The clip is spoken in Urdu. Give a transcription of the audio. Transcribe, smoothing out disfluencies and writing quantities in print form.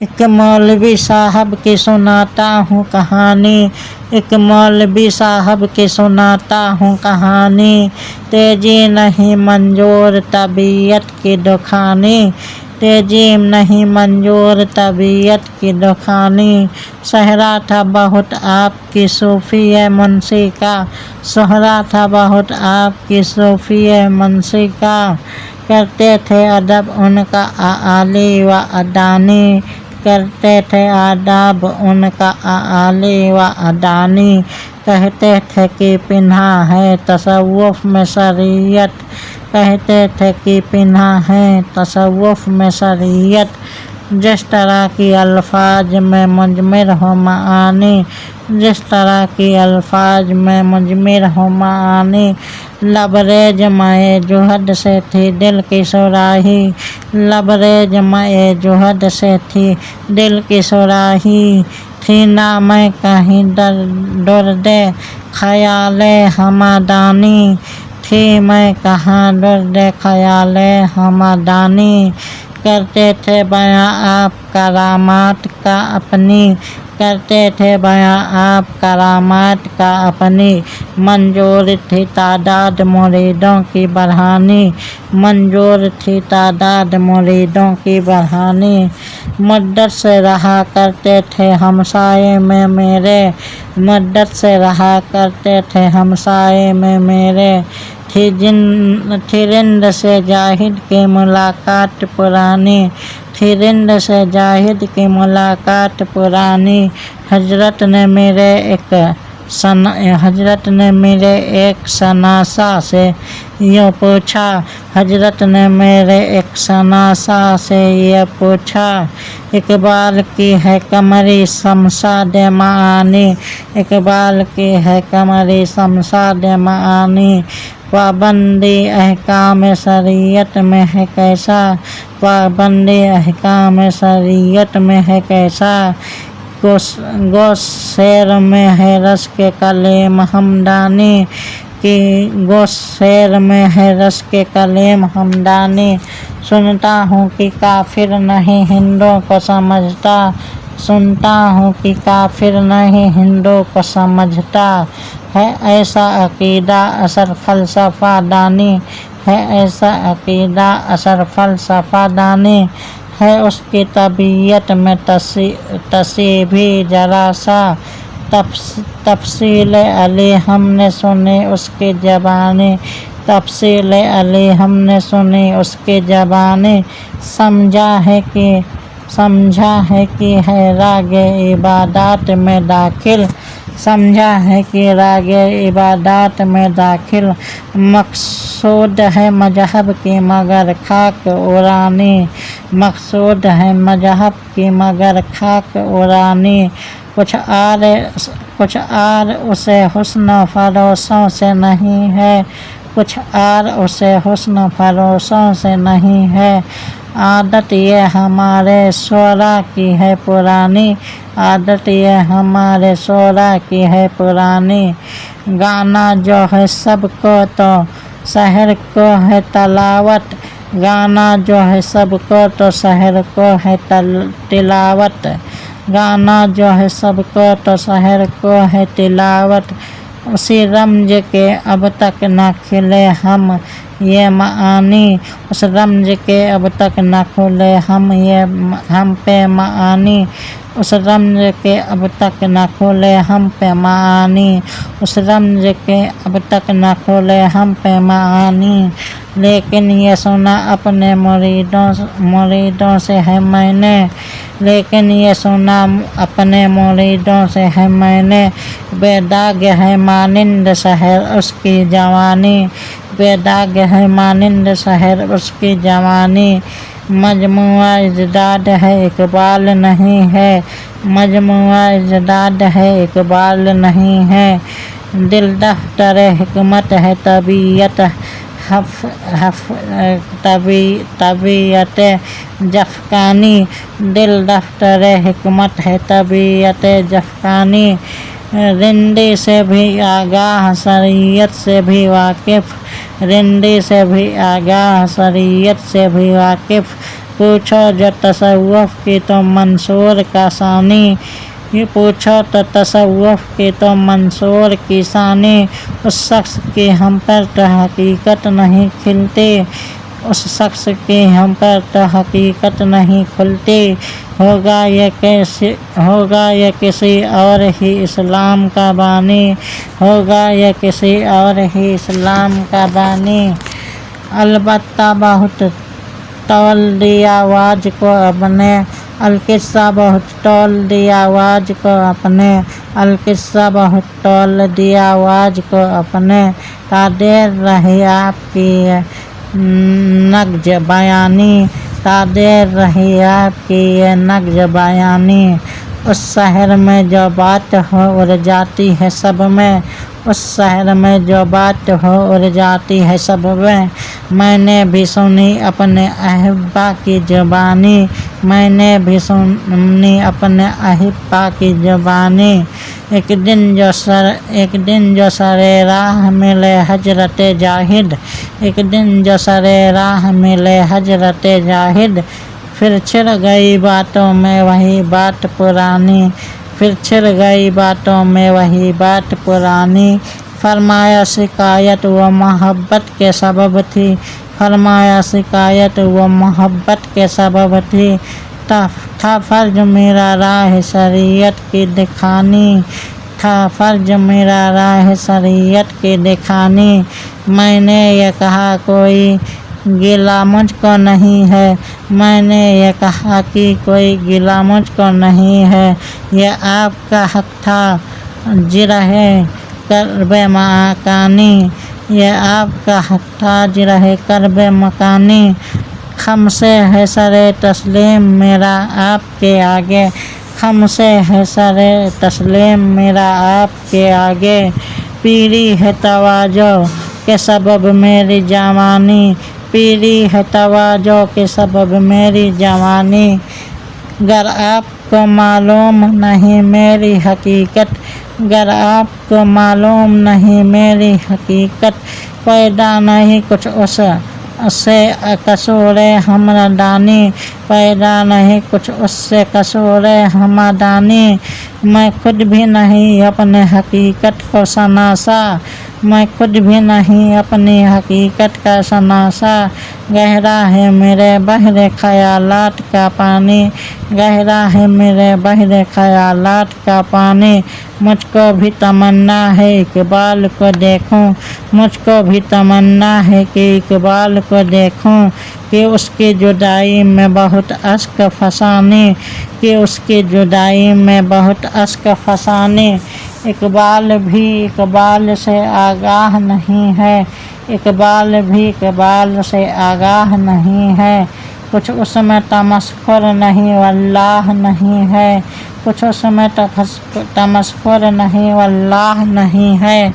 ایک مولوی صاحب کی سناتا ہوں کہانی، ایک مولوی صاحب کی سناتا ہوں کہانی، تیزی نہیں منظور طبیعت کی دکھانی، تیزی نہیں منظور طبیعت کی دکھانی، صحرا تھا بہت آپ کی صوفی منشی کا، صحرا تھا بہت آپ کی صوفی منشی کا، کرتے تھے ادب ان کا اعالی و ادانی، کرتے تھے آداب ان کا اعالی و ادانی، کہتے تھے کہ پنہا ہے تصوف میں شریعت، کہتے تھے کہ پنہا ہے تصوف میں شریعت، جس طرح کی الفاظ میں مضمر ہو معانی، جس طرح کی الفاظ میں مضمر ہو معانی، لبریز مائے جوہد سے تھی دل کی صراحی، لبریز مائے جوہد سے تھی دل کی صراحی، تھی نہ میں کہیں درد خیال ہمدانی، تھی میں کہاں درد خیال ہمدانی، کرتے تھے بیاں آپ کرامات کا اپنی، کرتے تھے بیاں آپ کرامات کا اپنی، منظور تھی تعداد مریدوں کی بڑھانی، منظور تھی تعداد مریدوں کی بڑھانی، مدت سے رہا کرتے تھے ہمسائے میں میرے، مدت سے رہا کرتے تھے ہمسائے میں میرے، تھی رند سے زاہد کی ملاقات پرانی، تھی رند سے زاہد کی ملاقات پرانی، حضرت نے میرے ایک شناسا سے یوں پوچھا، حضرت نے میرے ایک شناسا سے یہ پوچھا، اقبال کی ہے قمری شمشاد معانی، اقبال کی ہے قمری شمشاد معانی، پابندی احکام شریعت میں ہے کیسا، پابندی احکام شریعت میں ہے کیسا، گو شعر میں ہے رس کے کلیم ہمدانی، کہ گو شعر میں ہے رس کے کلیم ہمدانی، سنتا ہوں کہ کافر نہیں ہندوں کو سمجھتا، سنتا ہوں کہ کافر نہیں ہندوں کو سمجھتا، ہے ایسا عقیدہ اثر فلسفہ دانی، ہے ایسا عقیدہ اثر فلسفہ دانی، ہے اس کی طبیعت میں تصیح بھی ذرا سا، تفصیل علی ہم نے سنی اس کی زبانی، تفصیل علی ہم نے سنی اس کی زبانی، سمجھا ہے کہ ہے راگ عبادات میں داخل، سمجھا ہے کہ راگ عبادات میں داخل، مقصود ہے مذہب کی مگر خاک اورانی، مقصود ہے مذہب کی مگر خاک اورانی، کچھ اور اسے حسن فروشوں سے نہیں ہے، کچھ اور اسے حسن فروشوں سے نہیں ہے، عادت یہ ہمارے شعراء کی ہے پرانی، عادت یہ ہمارے شعراء کی ہے پرانی، گانا جو ہے سب کو تو سحر کو ہے تلاوت، گانا جو ہے سب کو تو سحر کو ہے تلاوت، گانا جو ہے سب کو تو سحر کو ہے تلاوت، اسی رمز کے اب تک نہ کھلے ہم یہ معانی، اس رمز کے اب تک نہ کھلے ہم پہ معانی، اس رمز کے اب تک نہ کھلے ہم پہ معانی، اس رمز کے اب تک نہ کھلے ہم پہ معانی، لیکن یہ سنا اپنے مریدوں سے ہے میں نے، لیکن یہ سنا اپنے مریدوں سے ہے میں نے، بے داغ ہے مانند شہر اس کی جوانی، بے داغ ہے مانند شہر اس کی جوانی، مجموعہ اجداد ہے اقبال نہیں ہے، مجموعہ اجداد ہے اقبال نہیں ہے، دل دفتر حکمت ہے طبیعت جفکانی، دل دفتر حکمت ہے طبیعت جفکانی، رندی سے بھی آگاہ شریعت سے بھی واقف، رندی سے بھی آگاہ شریعت سے بھی واقف، پوچھو جو تصوف کی تو منصور کا ثانی، یہ پوچھو تو تصوف کی تو منصور کی ثانی، اس شخص کی ہم پر تو حقیقت نہیں کھلتی، اس شخص کی ہم پر تو حقیقت نہیں کھلتی، ہوگا یہ کسی اور ہی اسلام کا بانی، ہوگا یہ کسی اور ہی اسلام کا بانی۔ البتہ بہت تول دیا آواز کو اپنے، القصہ بہت تول دیا آواز کو اپنے، القصہ بہت تول دیا آواز کو اپنے، تا دیر رہی آپ کی نغز بیانی، تا دیر رہی آپ کی یہ نغز بیانی، اس شہر میں جو بات ہو اڑ جاتی ہے سب میں، اس شہر میں جو بات ہو اڑ جاتی ہے سب میں نے بھی سنی اپنے احبا کی زبانی، میں نے بھی سنی اپنے احبا کی زبانی، ایک دن جو سرے راہ ملے حضرت زاہد، ایک دن جو سرے راہ ملے حضرت زاہد، پھر چھڑ گئی باتوں میں وہی بات پرانی، پھر چھڑ گئی باتوں میں وہی بات پرانی، فرمایا شکایت وہ محبت کے سبب تھی، فرمایا شکایت وہ محبت کے سبب تھی، تھا فرض میرا راہ شریعت کی دکھانی، تھا فرض میرا راہ شریعت کی دکھانی، میں نے یہ کہا کوئی گلہ مجھ کو نہیں ہے، میں نے یہ کہا کہ کوئی گلہ مجھ کو نہیں ہے، یہ آپ کا حق تھا جرح کرب مکانی، یہ آپ کا حق تھا جرح کرب مکانی، خم سے ہے سر تسلیم میرا آپ کے آگے، خم سے ہے سر تسلیم میرا آپ کے آگے، پیری ہے تواضع کے سبب میری جوانی، پیری ہے تواضع کے سبب میری جوانی، گر آپ کو معلوم نہیں میری حقیقت، گر آپ کو معلوم نہیں میری حقیقت، پیدا نہیں کچھ اس سے قصور ہمدانی، پیدا نہیں کچھ اس سے قصور ہمدانی، میں خود بھی نہیں اپنے حقیقت کو شناسا، میں خود بھی نہیں اپنی حقیقت کا شناسا، گہرا ہے میرے بحر خیالات کا پانی، گہرا ہے میرے بحر خیالات کا پانی، مجھ کو بھی تمنا ہے اقبال کو دیکھوں، مجھ کو بھی تمنا ہے کہ اقبال کو دیکھوں، کہ اس کی جدائی میں بہت اشک فسانی، کہ اس کی جدائی میں بہت اشک فسانی، اقبال بھی اقبال سے آگاہ نہیں ہے، اقبال بھی اقبال سے آگاہ نہیں ہے، کچھ اس میں تمسخر نہیں واللہ نہیں ہے، کچھ اس میں تمسخر نہیں واللہ نہیں ہے۔